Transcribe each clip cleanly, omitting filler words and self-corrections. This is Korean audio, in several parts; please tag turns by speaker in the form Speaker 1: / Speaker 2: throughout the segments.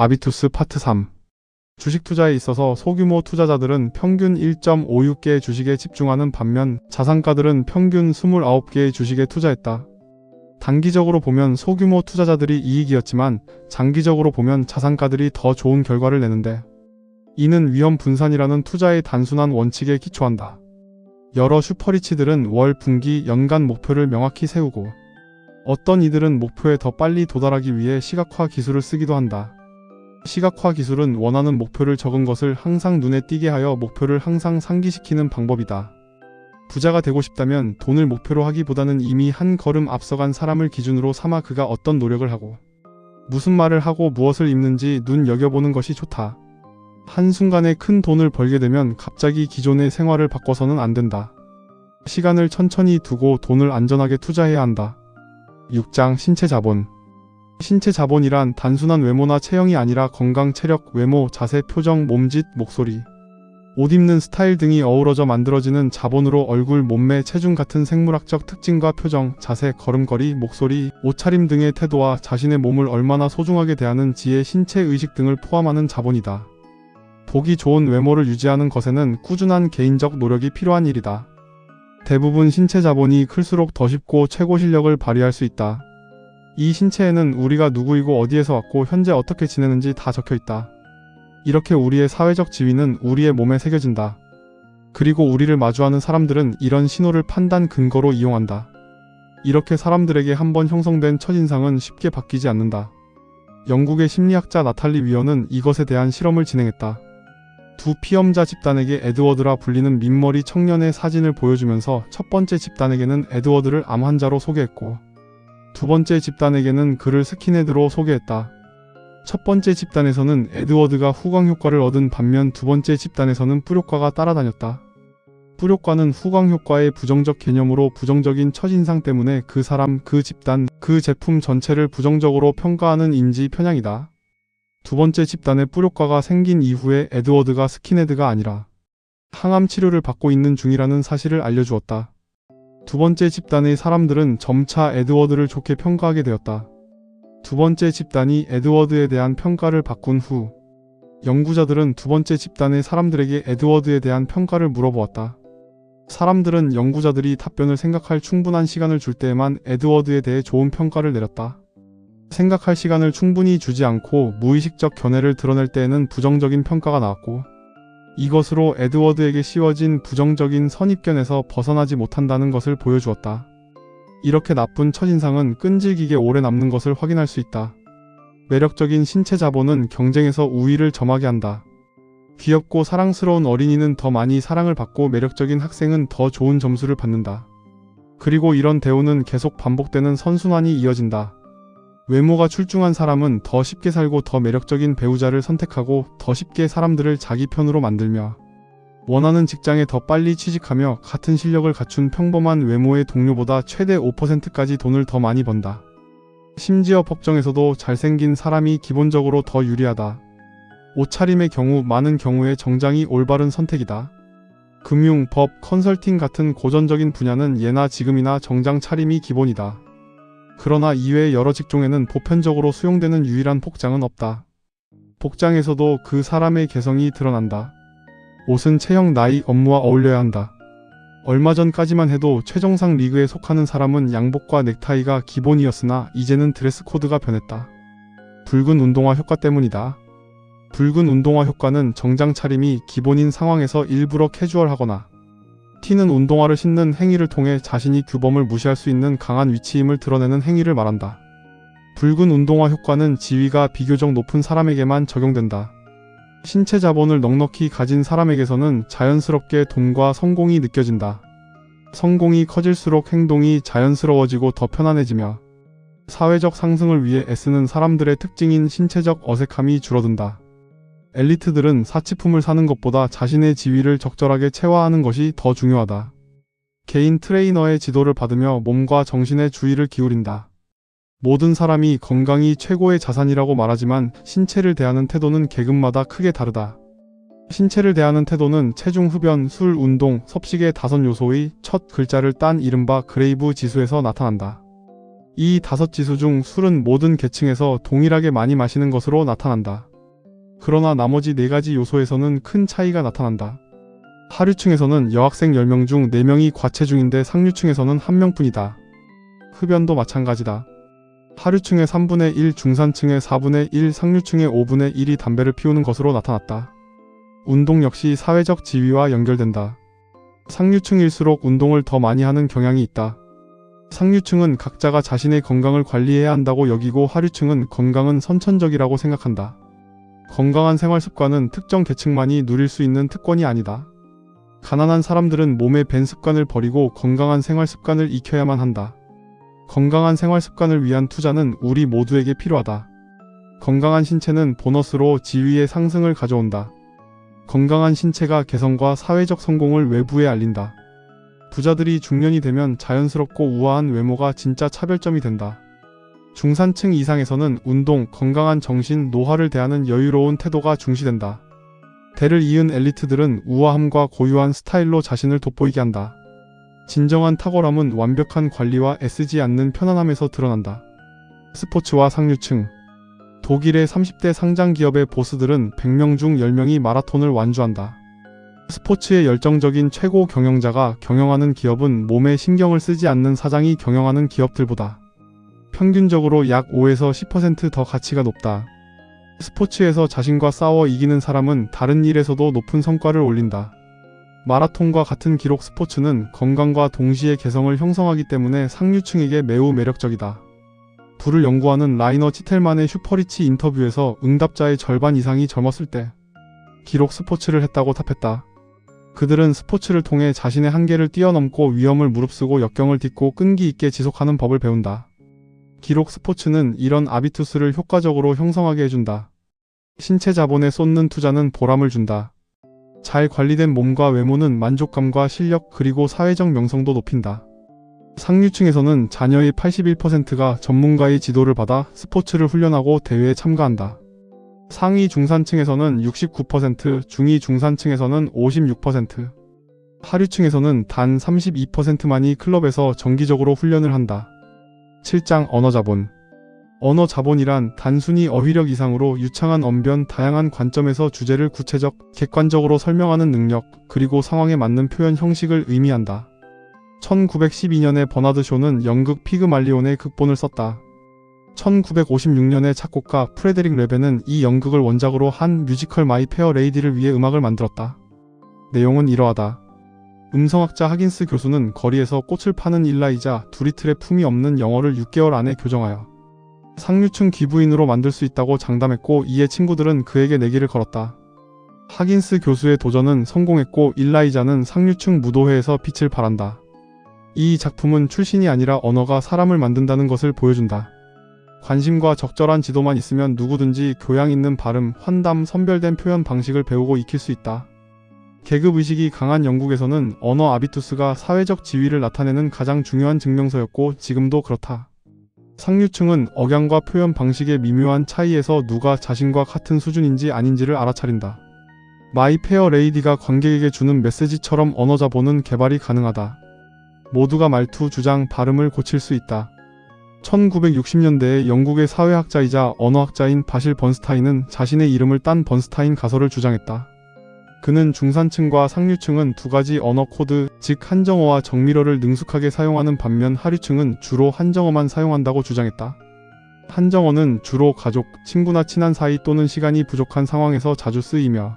Speaker 1: 아비투스 파트 3. 주식 투자에 있어서 소규모 투자자들은 평균 1.56개의 주식에 집중하는 반면 자산가들은 평균 29개의 주식에 투자했다. 단기적으로 보면 소규모 투자자들이 이익이었지만 장기적으로 보면 자산가들이 더 좋은 결과를 내는데, 이는 위험 분산이라는 투자의 단순한 원칙에 기초한다. 여러 슈퍼리치들은 월, 분기, 연간 목표를 명확히 세우고, 어떤 이들은 목표에 더 빨리 도달하기 위해 시각화 기술을 쓰기도 한다. 시각화 기술은 원하는 목표를 적은 것을 항상 눈에 띄게 하여 목표를 항상 상기시키는 방법이다. 부자가 되고 싶다면 돈을 목표로 하기보다는 이미 한 걸음 앞서간 사람을 기준으로 삼아 그가 어떤 노력을 하고 무슨 말을 하고 무엇을 입는지 눈여겨보는 것이 좋다. 한순간에 큰 돈을 벌게 되면 갑자기 기존의 생활을 바꿔서는 안 된다. 시간을 천천히 두고 돈을 안전하게 투자해야 한다. 6장 신체 자본. 신체 자본이란 단순한 외모나 체형이 아니라 건강, 체력, 외모, 자세, 표정, 몸짓, 목소리, 옷 입는 스타일 등이 어우러져 만들어지는 자본으로 얼굴, 몸매, 체중 같은 생물학적 특징과 표정, 자세, 걸음걸이, 목소리, 옷차림 등의 태도와 자신의 몸을 얼마나 소중하게 대하는 지혜, 신체 의식 등을 포함하는 자본이다. 보기 좋은 외모를 유지하는 것에는 꾸준한 개인적 노력이 필요한 일이다. 대부분 신체 자본이 클수록 더 쉽고 최고 실력을 발휘할 수 있다. 이 신체에는 우리가 누구이고 어디에서 왔고 현재 어떻게 지내는지 다 적혀있다. 이렇게 우리의 사회적 지위는 우리의 몸에 새겨진다. 그리고 우리를 마주하는 사람들은 이런 신호를 판단 근거로 이용한다. 이렇게 사람들에게 한번 형성된 첫인상은 쉽게 바뀌지 않는다. 영국의 심리학자 나탈리 위어는 이것에 대한 실험을 진행했다. 두 피험자 집단에게 에드워드라 불리는 민머리 청년의 사진을 보여주면서 첫 번째 집단에게는 에드워드를 암 환자로 소개했고, 두 번째 집단에게는 그를 스킨헤드로 소개했다. 첫 번째 집단에서는 에드워드가 후광 효과를 얻은 반면 두 번째 집단에서는 뿔효과가 따라다녔다. 뿔효과는 후광 효과의 부정적 개념으로 부정적인 첫인상 때문에 그 사람, 그 집단, 그 제품 전체를 부정적으로 평가하는 인지 편향이다. 두 번째 집단의 뿔효과가 생긴 이후에 에드워드가 스킨헤드가 아니라 항암 치료를 받고 있는 중이라는 사실을 알려주었다. 두 번째 집단의 사람들은 점차 에드워드를 좋게 평가하게 되었다. 두 번째 집단이 에드워드에 대한 평가를 바꾼 후 연구자들은 두 번째 집단의 사람들에게 에드워드에 대한 평가를 물어보았다. 사람들은 연구자들이 답변을 생각할 충분한 시간을 줄 때에만 에드워드에 대해 좋은 평가를 내렸다. 생각할 시간을 충분히 주지 않고 무의식적 견해를 드러낼 때에는 부정적인 평가가 나왔고, 이것으로 에드워드에게 씌워진 부정적인 선입견에서 벗어나지 못한다는 것을 보여주었다. 이렇게 나쁜 첫인상은 끈질기게 오래 남는 것을 확인할 수 있다. 매력적인 신체 자본은 경쟁에서 우위를 점하게 한다. 귀엽고 사랑스러운 어린이는 더 많이 사랑을 받고 매력적인 학생은 더 좋은 점수를 받는다. 그리고 이런 대우는 계속 반복되는 선순환이 이어진다. 외모가 출중한 사람은 더 쉽게 살고 더 매력적인 배우자를 선택하고 더 쉽게 사람들을 자기 편으로 만들며 원하는 직장에 더 빨리 취직하며 같은 실력을 갖춘 평범한 외모의 동료보다 최대 5%까지 돈을 더 많이 번다. 심지어 법정에서도 잘생긴 사람이 기본적으로 더 유리하다. 옷차림의 경우 많은 경우에 정장이 올바른 선택이다. 금융, 법, 컨설팅 같은 고전적인 분야는 예나 지금이나 정장 차림이 기본이다. 그러나 이외의 여러 직종에는 보편적으로 수용되는 유일한 복장은 없다. 복장에서도 그 사람의 개성이 드러난다. 옷은 체형, 나이, 업무와 어울려야 한다. 얼마 전까지만 해도 최정상 리그에 속하는 사람은 양복과 넥타이가 기본이었으나 이제는 드레스 코드가 변했다. 붉은 운동화 효과 때문이다. 붉은 운동화 효과는 정장 차림이 기본인 상황에서 일부러 캐주얼하거나 튀는 운동화를 신는 행위를 통해 자신이 규범을 무시할 수 있는 강한 위치임을 드러내는 행위를 말한다. 붉은 운동화 효과는 지위가 비교적 높은 사람에게만 적용된다. 신체 자본을 넉넉히 가진 사람에게서는 자연스럽게 돈과 성공이 느껴진다. 성공이 커질수록 행동이 자연스러워지고 더 편안해지며 사회적 상승을 위해 애쓰는 사람들의 특징인 신체적 어색함이 줄어든다. 엘리트들은 사치품을 사는 것보다 자신의 지위를 적절하게 체화하는 것이 더 중요하다. 개인 트레이너의 지도를 받으며 몸과 정신에 주의를 기울인다. 모든 사람이 건강이 최고의 자산이라고 말하지만 신체를 대하는 태도는 계급마다 크게 다르다. 신체를 대하는 태도는 체중, 흡연, 술, 운동, 섭식의 5 요소의 첫 글자를 딴 이른바 그레이브 지수에서 나타난다. 이 5지수 중 술은 모든 계층에서 동일하게 많이 마시는 것으로 나타난다. 그러나 나머지 4가지 요소에서는 큰 차이가 나타난다. 하류층에서는 여학생 10명 중 4명이 과체중인데 상류층에서는 1명뿐이다. 흡연도 마찬가지다. 하류층의 3분의 1, 중산층의 4분의 1, 상류층의 5분의 1이 담배를 피우는 것으로 나타났다. 운동 역시 사회적 지위와 연결된다. 상류층일수록 운동을 더 많이 하는 경향이 있다. 상류층은 각자가 자신의 건강을 관리해야 한다고 여기고 하류층은 건강은 선천적이라고 생각한다. 건강한 생활 습관은 특정 계층만이 누릴 수 있는 특권이 아니다. 가난한 사람들은 몸에 밴 습관을 버리고 건강한 생활 습관을 익혀야만 한다. 건강한 생활 습관을 위한 투자는 우리 모두에게 필요하다. 건강한 신체는 보너스로 지위의 상승을 가져온다. 건강한 신체가 개성과 사회적 성공을 외부에 알린다. 부자들이 중년이 되면 자연스럽고 우아한 외모가 진짜 차별점이 된다. 중산층 이상에서는 운동, 건강한 정신, 노화를 대하는 여유로운 태도가 중시된다. 대를 이은 엘리트들은 우아함과 고유한 스타일로 자신을 돋보이게 한다. 진정한 탁월함은 완벽한 관리와 애쓰지 않는 편안함에서 드러난다. 스포츠와 상류층. 독일의 30대 상장 기업의 보스들은 100명 중 10명이 마라톤을 완주한다. 스포츠에 열정적인 최고 경영자가 경영하는 기업은 몸에 신경을 쓰지 않는 사장이 경영하는 기업들보다 평균적으로 약 5에서 10% 더 가치가 높다. 스포츠에서 자신과 싸워 이기는 사람은 다른 일에서도 높은 성과를 올린다. 마라톤과 같은 기록 스포츠는 건강과 동시에 개성을 형성하기 때문에 상류층에게 매우 매력적이다. 불을 연구하는 라이너 치텔만의 슈퍼리치 인터뷰에서 응답자의 절반 이상이 젊었을 때 기록 스포츠를 했다고 답했다. 그들은 스포츠를 통해 자신의 한계를 뛰어넘고 위험을 무릅쓰고 역경을 딛고 끈기 있게 지속하는 법을 배운다. 기록 스포츠는 이런 아비투스를 효과적으로 형성하게 해준다. 신체 자본에 쏟는 투자는 보람을 준다. 잘 관리된 몸과 외모는 만족감과 실력 그리고 사회적 명성도 높인다. 상류층에서는 자녀의 81%가 전문가의 지도를 받아 스포츠를 훈련하고 대회에 참가한다. 상위 중산층에서는 69%, 중위 중산층에서는 56%, 하류층에서는 단 32%만이 클럽에서 정기적으로 훈련을 한다. 7장 언어 자본. 언어 자본이란 단순히 어휘력 이상으로 유창한 언변, 다양한 관점에서 주제를 구체적, 객관적으로 설명하는 능력, 그리고 상황에 맞는 표현 형식을 의미한다. 1912년에 버나드 쇼는 연극 피그말리온의 극본을 썼다. 1956년에 작곡가 프레데릭 레벤은 이 연극을 원작으로 한 뮤지컬 마이 페어 레이디를 위해 음악을 만들었다. 내용은 이러하다. 음성학자 하긴스 교수는 거리에서 꽃을 파는 일라이자 두리틀의 품이 없는 영어를 6개월 안에 교정하여 상류층 기부인으로 만들 수 있다고 장담했고 이에 친구들은 그에게 내기를 걸었다. 하긴스 교수의 도전은 성공했고 일라이자는 상류층 무도회에서 빛을 발한다. 이 작품은 출신이 아니라 언어가 사람을 만든다는 것을 보여준다. 관심과 적절한 지도만 있으면 누구든지 교양 있는 발음, 환담, 선별된 표현 방식을 배우고 익힐 수 있다. 계급의식이 강한 영국에서는 언어 아비투스가 사회적 지위를 나타내는 가장 중요한 증명서였고 지금도 그렇다. 상류층은 억양과 표현 방식의 미묘한 차이에서 누가 자신과 같은 수준인지 아닌지를 알아차린다. 마이 페어 레이디가 관객에게 주는 메시지처럼 언어 자본은 개발이 가능하다. 모두가 말투, 주장, 발음을 고칠 수 있다. 1960년대에 영국의 사회학자이자 언어학자인 바실 번스타인은 자신의 이름을 딴 번스타인 가설을 주장했다. 그는 중산층과 상류층은 두 가지 언어 코드, 즉 한정어와 정밀어를 능숙하게 사용하는 반면 하류층은 주로 한정어만 사용한다고 주장했다. 한정어는 주로 가족, 친구나 친한 사이 또는 시간이 부족한 상황에서 자주 쓰이며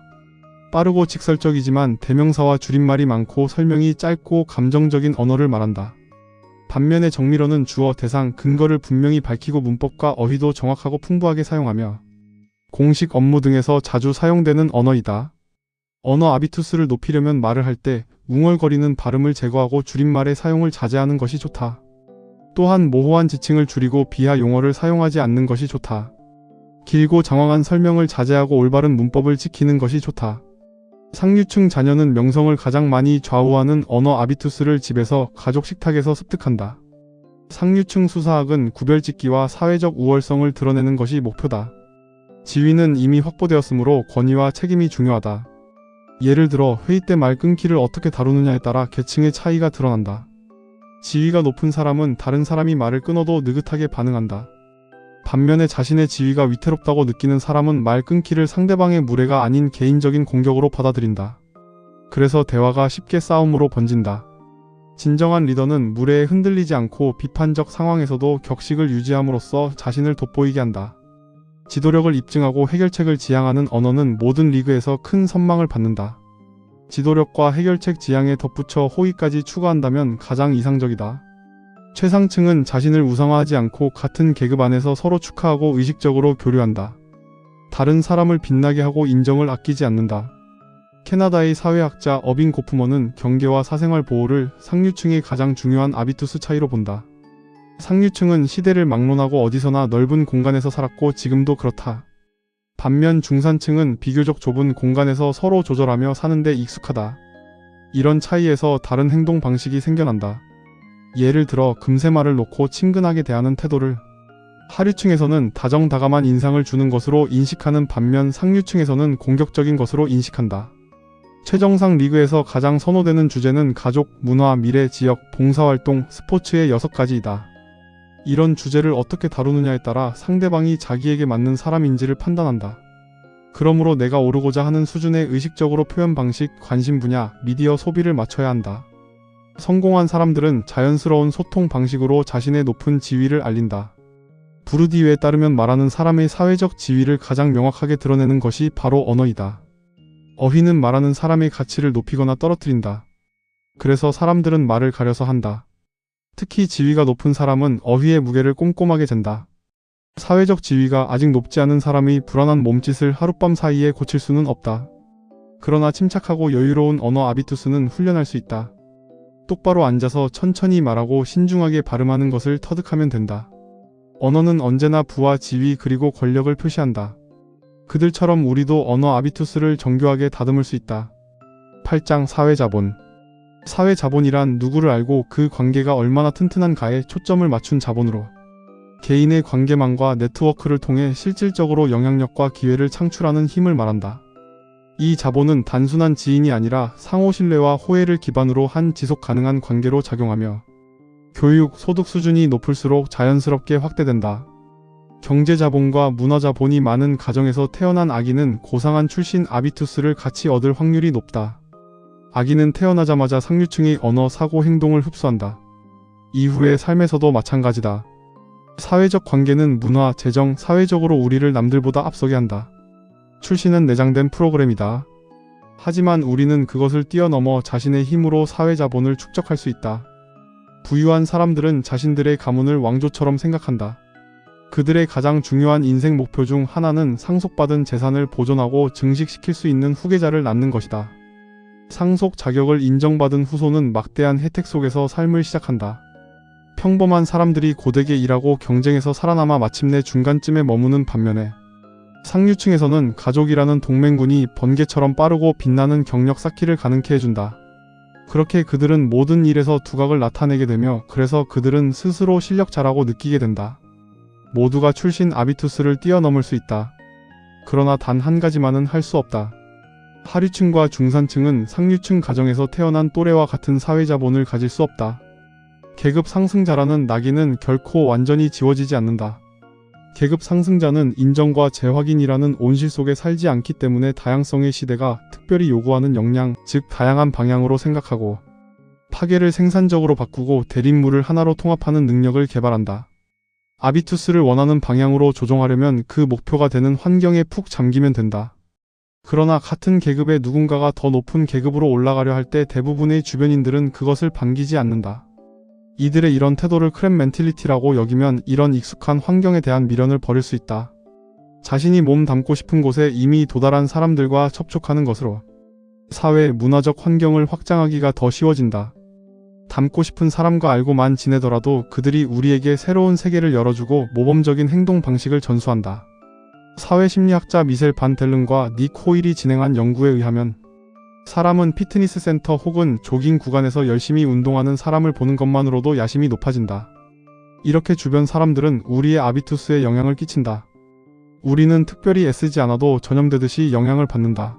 Speaker 1: 빠르고 직설적이지만 대명사와 줄임말이 많고 설명이 짧고 감정적인 언어를 말한다. 반면에 정밀어는 주어, 대상, 근거를 분명히 밝히고 문법과 어휘도 정확하고 풍부하게 사용하며 공식 업무 등에서 자주 사용되는 언어이다. 언어 아비투스를 높이려면 말을 할 때 웅얼거리는 발음을 제거하고 줄임말의 사용을 자제하는 것이 좋다. 또한 모호한 지칭을 줄이고 비하 용어를 사용하지 않는 것이 좋다. 길고 장황한 설명을 자제하고 올바른 문법을 지키는 것이 좋다. 상류층 자녀는 명성을 가장 많이 좌우하는 언어 아비투스를 집에서 가족 식탁에서 습득한다. 상류층 수사학은 구별짓기와 사회적 우월성을 드러내는 것이 목표다. 지위는 이미 확보되었으므로 권위와 책임이 중요하다. 예를 들어 회의 때 말 끊기를 어떻게 다루느냐에 따라 계층의 차이가 드러난다. 지위가 높은 사람은 다른 사람이 말을 끊어도 느긋하게 반응한다. 반면에 자신의 지위가 위태롭다고 느끼는 사람은 말 끊기를 상대방의 무례가 아닌 개인적인 공격으로 받아들인다. 그래서 대화가 쉽게 싸움으로 번진다. 진정한 리더는 무례에 흔들리지 않고 비판적 상황에서도 격식을 유지함으로써 자신을 돋보이게 한다. 지도력을 입증하고 해결책을 지향하는 언어는 모든 리그에서 큰 선망을 받는다. 지도력과 해결책 지향에 덧붙여 호의까지 추가한다면 가장 이상적이다. 최상층은 자신을 우상화하지 않고 같은 계급 안에서 서로 축하하고 의식적으로 교류한다. 다른 사람을 빛나게 하고 인정을 아끼지 않는다. 캐나다의 사회학자 어빙 고프먼은 경계와 사생활 보호를 상류층의 가장 중요한 아비투스 차이로 본다. 상류층은 시대를 막론하고 어디서나 넓은 공간에서 살았고 지금도 그렇다. 반면 중산층은 비교적 좁은 공간에서 서로 조절하며 사는데 익숙하다. 이런 차이에서 다른 행동 방식이 생겨난다. 예를 들어 금세 말을 놓고 친근하게 대하는 태도를 하류층에서는 다정다감한 인상을 주는 것으로 인식하는 반면 상류층에서는 공격적인 것으로 인식한다. 최정상 리그에서 가장 선호되는 주제는 가족, 문화, 미래, 지역, 봉사활동, 스포츠의 6가지이다. 이런 주제를 어떻게 다루느냐에 따라 상대방이 자기에게 맞는 사람인지를 판단한다. 그러므로 내가 오르고자 하는 수준의 의식적으로 표현 방식, 관심 분야, 미디어 소비를 맞춰야 한다. 성공한 사람들은 자연스러운 소통 방식으로 자신의 높은 지위를 알린다. 부르디유에 따르면 말하는 사람의 사회적 지위를 가장 명확하게 드러내는 것이 바로 언어이다. 어휘는 말하는 사람의 가치를 높이거나 떨어뜨린다. 그래서 사람들은 말을 가려서 한다. 특히 지위가 높은 사람은 어휘의 무게를 꼼꼼하게 잰다. 사회적 지위가 아직 높지 않은 사람의 불안한 몸짓을 하룻밤 사이에 고칠 수는 없다. 그러나 침착하고 여유로운 언어 아비투스는 훈련할 수 있다. 똑바로 앉아서 천천히 말하고 신중하게 발음하는 것을 터득하면 된다. 언어는 언제나 부와 지위 그리고 권력을 표시한다. 그들처럼 우리도 언어 아비투스를 정교하게 다듬을 수 있다. 8장 사회자본. 사회자본이란 누구를 알고 그 관계가 얼마나 튼튼한가에 초점을 맞춘 자본으로 개인의 관계망과 네트워크를 통해 실질적으로 영향력과 기회를 창출하는 힘을 말한다. 이 자본은 단순한 지인이 아니라 상호 신뢰와 호혜를 기반으로 한 지속 가능한 관계로 작용하며 교육, 소득 수준이 높을수록 자연스럽게 확대된다. 경제자본과 문화자본이 많은 가정에서 태어난 아기는 고상한 출신 아비투스를 같이 얻을 확률이 높다. 아기는 태어나자마자 상류층의 언어, 사고, 행동을 흡수한다. 이후의 삶에서도 마찬가지다. 사회적 관계는 문화, 재정, 사회적으로 우리를 남들보다 앞서게 한다. 출신은 내장된 프로그램이다. 하지만 우리는 그것을 뛰어넘어 자신의 힘으로 사회자본을 축적할 수 있다. 부유한 사람들은 자신들의 가문을 왕조처럼 생각한다. 그들의 가장 중요한 인생 목표 중 하나는 상속받은 재산을 보존하고 증식시킬 수 있는 후계자를 낳는 것이다. 상속 자격을 인정받은 후손은 막대한 혜택 속에서 삶을 시작한다. 평범한 사람들이 고되게 일하고 경쟁에서 살아남아 마침내 중간쯤에 머무는 반면에 상류층에서는 가족이라는 동맹군이 번개처럼 빠르고 빛나는 경력 쌓기를 가능케 해준다. 그렇게 그들은 모든 일에서 두각을 나타내게 되며 그래서 그들은 스스로 실력자라고 느끼게 된다. 모두가 출신 아비투스를 뛰어넘을 수 있다. 그러나 단 한 가지만은 할 수 없다. 하류층과 중산층은 상류층 가정에서 태어난 또래와 같은 사회자본을 가질 수 없다. 계급 상승자라는 낙인은 결코 완전히 지워지지 않는다. 계급 상승자는 인정과 재확인이라는 온실 속에 살지 않기 때문에 다양성의 시대가 특별히 요구하는 역량, 즉 다양한 방향으로 생각하고 파괴를 생산적으로 바꾸고 대립물을 하나로 통합하는 능력을 개발한다. 아비투스를 원하는 방향으로 조종하려면 그 목표가 되는 환경에 푹 잠기면 된다. 그러나 같은 계급의 누군가가 더 높은 계급으로 올라가려 할 때 대부분의 주변인들은 그것을 반기지 않는다. 이들의 이런 태도를 크랩 멘틸리티라고 여기면 이런 익숙한 환경에 대한 미련을 버릴 수 있다. 자신이 몸 담고 싶은 곳에 이미 도달한 사람들과 접촉하는 것으로 사회, 문화적 환경을 확장하기가 더 쉬워진다. 닮고 싶은 사람과 알고만 지내더라도 그들이 우리에게 새로운 세계를 열어주고 모범적인 행동 방식을 전수한다. 사회심리학자 미셀 반 델른과 닉 호일이 진행한 연구에 의하면 사람은 피트니스 센터 혹은 조깅 구간에서 열심히 운동하는 사람을 보는 것만으로도 야심이 높아진다. 이렇게 주변 사람들은 우리의 아비투스에 영향을 끼친다. 우리는 특별히 애쓰지 않아도 전염되듯이 영향을 받는다.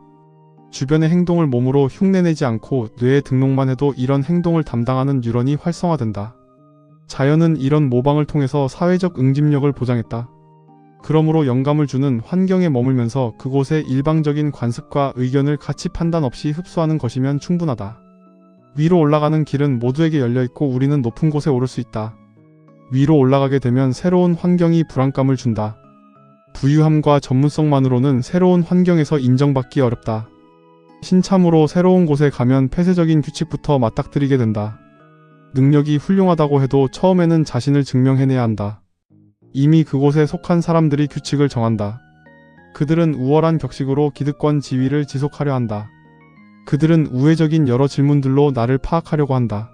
Speaker 1: 주변의 행동을 몸으로 흉내내지 않고 뇌에 등록만 해도 이런 행동을 담당하는 뉴런이 활성화된다. 자연은 이런 모방을 통해서 사회적 응집력을 보장했다. 그러므로 영감을 주는 환경에 머물면서 그곳의 일방적인 관습과 의견을 가치 판단 없이 흡수하는 것이면 충분하다. 위로 올라가는 길은 모두에게 열려있고 우리는 높은 곳에 오를 수 있다. 위로 올라가게 되면 새로운 환경이 불안감을 준다. 부유함과 전문성만으로는 새로운 환경에서 인정받기 어렵다. 신참으로 새로운 곳에 가면 폐쇄적인 규칙부터 맞닥뜨리게 된다. 능력이 훌륭하다고 해도 처음에는 자신을 증명해내야 한다. 이미 그곳에 속한 사람들이 규칙을 정한다. 그들은 우월한 격식으로 기득권 지위를 지속하려 한다. 그들은 우회적인 여러 질문들로 나를 파악하려고 한다.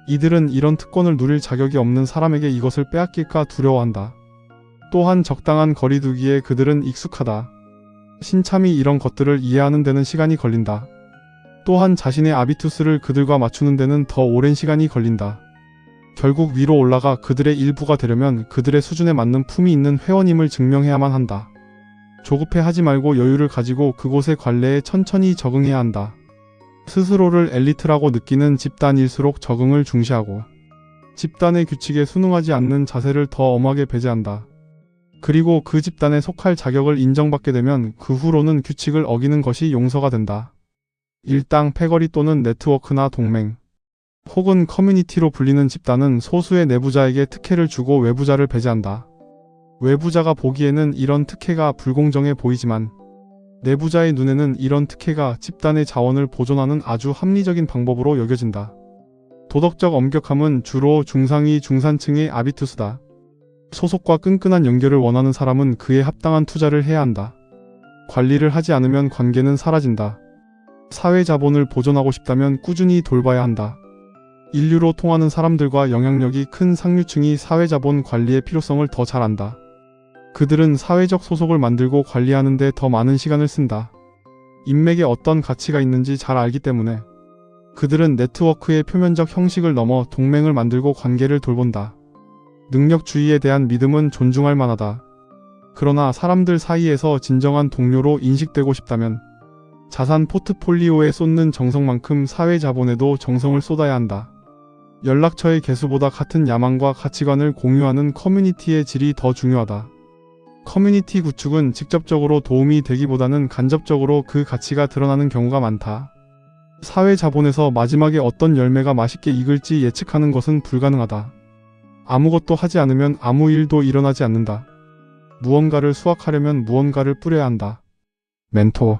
Speaker 1: 이들은 이런 특권을 누릴 자격이 없는 사람에게 이것을 빼앗길까 두려워한다. 또한 적당한 거리두기에 그들은 익숙하다. 신참이 이런 것들을 이해하는 데는 시간이 걸린다. 또한 자신의 아비투스를 그들과 맞추는 데는 더 오랜 시간이 걸린다. 결국 위로 올라가 그들의 일부가 되려면 그들의 수준에 맞는 품이 있는 회원임을 증명해야만 한다. 조급해하지 말고 여유를 가지고 그곳의 관례에 천천히 적응해야 한다. 스스로를 엘리트라고 느끼는 집단일수록 적응을 중시하고 집단의 규칙에 순응하지 않는 자세를 더 엄하게 배제한다. 그리고 그 집단에 속할 자격을 인정받게 되면 그 후로는 규칙을 어기는 것이 용서가 된다. 일당, 패거리 또는 네트워크나 동맹 혹은 커뮤니티로 불리는 집단은 소수의 내부자에게 특혜를 주고 외부자를 배제한다. 외부자가 보기에는 이런 특혜가 불공정해 보이지만 내부자의 눈에는 이런 특혜가 집단의 자원을 보존하는 아주 합리적인 방법으로 여겨진다. 도덕적 엄격함은 주로 중상위 중산층의 아비투스다. 소속과 끈끈한 연결을 원하는 사람은 그에 합당한 투자를 해야 한다. 관리를 하지 않으면 관계는 사라진다. 사회 자본을 보존하고 싶다면 꾸준히 돌봐야 한다. 인류로 통하는 사람들과 영향력이 큰 상류층이 사회자본 관리의 필요성을 더 잘 안다. 그들은 사회적 소속을 만들고 관리하는 데 더 많은 시간을 쓴다. 인맥에 어떤 가치가 있는지 잘 알기 때문에 그들은 네트워크의 표면적 형식을 넘어 동맹을 만들고 관계를 돌본다. 능력주의에 대한 믿음은 존중할 만하다. 그러나 사람들 사이에서 진정한 동료로 인식되고 싶다면 자산 포트폴리오에 쏟는 정성만큼 사회 자본에도 정성을 쏟아야 한다. 연락처의 개수보다 같은 야망과 가치관을 공유하는 커뮤니티의 질이 더 중요하다. 커뮤니티 구축은 직접적으로 도움이 되기보다는 간접적으로 그 가치가 드러나는 경우가 많다. 사회 자본에서 마지막에 어떤 열매가 맛있게 익을지 예측하는 것은 불가능하다. 아무것도 하지 않으면 아무 일도 일어나지 않는다. 무언가를 수확하려면 무언가를 뿌려야 한다. 멘토.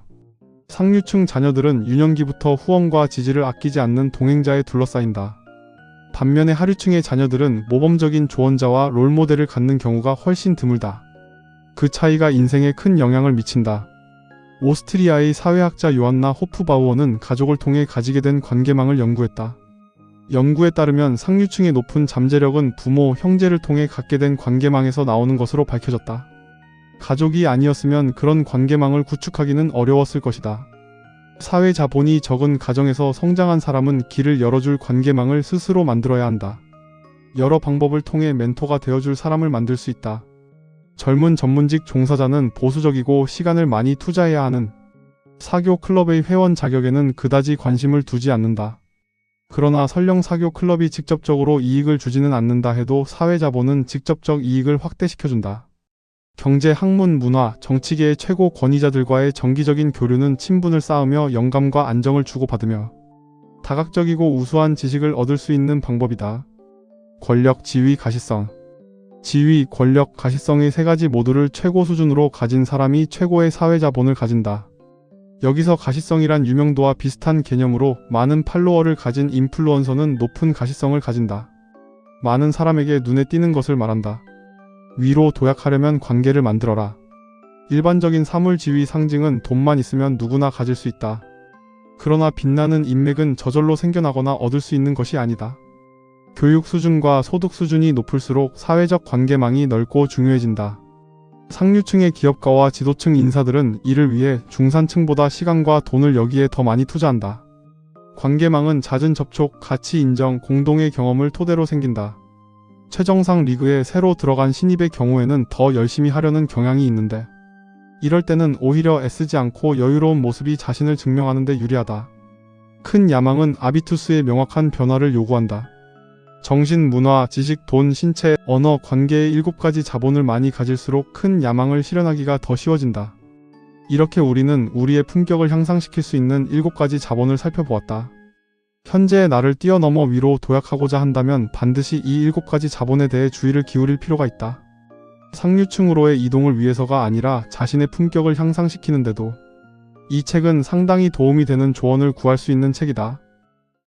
Speaker 1: 상류층 자녀들은 유년기부터 후원과 지지를 아끼지 않는 동행자에 둘러싸인다. 반면에 하류층의 자녀들은 모범적인 조언자와 롤모델을 갖는 경우가 훨씬 드물다. 그 차이가 인생에 큰 영향을 미친다. 오스트리아의 사회학자 요한나 호프바우어는 가족을 통해 가지게 된 관계망을 연구했다. 연구에 따르면 상류층의 높은 잠재력은 부모, 형제를 통해 갖게 된 관계망에서 나오는 것으로 밝혀졌다. 가족이 아니었으면 그런 관계망을 구축하기는 어려웠을 것이다. 사회 자본이 적은 가정에서 성장한 사람은 길을 열어줄 관계망을 스스로 만들어야 한다. 여러 방법을 통해 멘토가 되어줄 사람을 만들 수 있다. 젊은 전문직 종사자는 보수적이고 시간을 많이 투자해야 하는 사교 클럽의 회원 자격에는 그다지 관심을 두지 않는다. 그러나 설령 사교 클럽이 직접적으로 이익을 주지는 않는다 해도 사회 자본은 직접적 이익을 확대시켜준다. 경제, 학문, 문화, 정치계의 최고 권위자들과의 정기적인 교류는 친분을 쌓으며 영감과 안정을 주고받으며 다각적이고 우수한 지식을 얻을 수 있는 방법이다. 권력, 지위, 가시성. 지위, 권력, 가시성의 세 가지 모두를 최고 수준으로 가진 사람이 최고의 사회 자본을 가진다. 여기서 가시성이란 유명도와 비슷한 개념으로 많은 팔로워를 가진 인플루언서는 높은 가시성을 가진다. 많은 사람에게 눈에 띄는 것을 말한다. 위로 도약하려면 관계를 만들어라. 일반적인 사물 지위 상징은 돈만 있으면 누구나 가질 수 있다. 그러나 빛나는 인맥은 저절로 생겨나거나 얻을 수 있는 것이 아니다. 교육 수준과 소득 수준이 높을수록 사회적 관계망이 넓고 중요해진다. 상류층의 기업가와 지도층 인사들은 이를 위해 중산층보다 시간과 돈을 여기에 더 많이 투자한다. 관계망은 잦은 접촉, 가치 인정, 공동의 경험을 토대로 생긴다. 최정상 리그에 새로 들어간 신입의 경우에는 더 열심히 하려는 경향이 있는데 이럴 때는 오히려 애쓰지 않고 여유로운 모습이 자신을 증명하는 데 유리하다. 큰 야망은 아비투스의 명확한 변화를 요구한다. 정신, 문화, 지식, 돈, 신체, 언어, 관계의 7가지 자본을 많이 가질수록 큰 야망을 실현하기가 더 쉬워진다. 이렇게 우리는 우리의 품격을 향상시킬 수 있는 7가지 자본을 살펴보았다. 현재의 나를 뛰어넘어 위로 도약하고자 한다면 반드시 이 7가지 자본에 대해 주의를 기울일 필요가 있다. 상류층으로의 이동을 위해서가 아니라 자신의 품격을 향상시키는데도 이 책은 상당히 도움이 되는 조언을 구할 수 있는 책이다.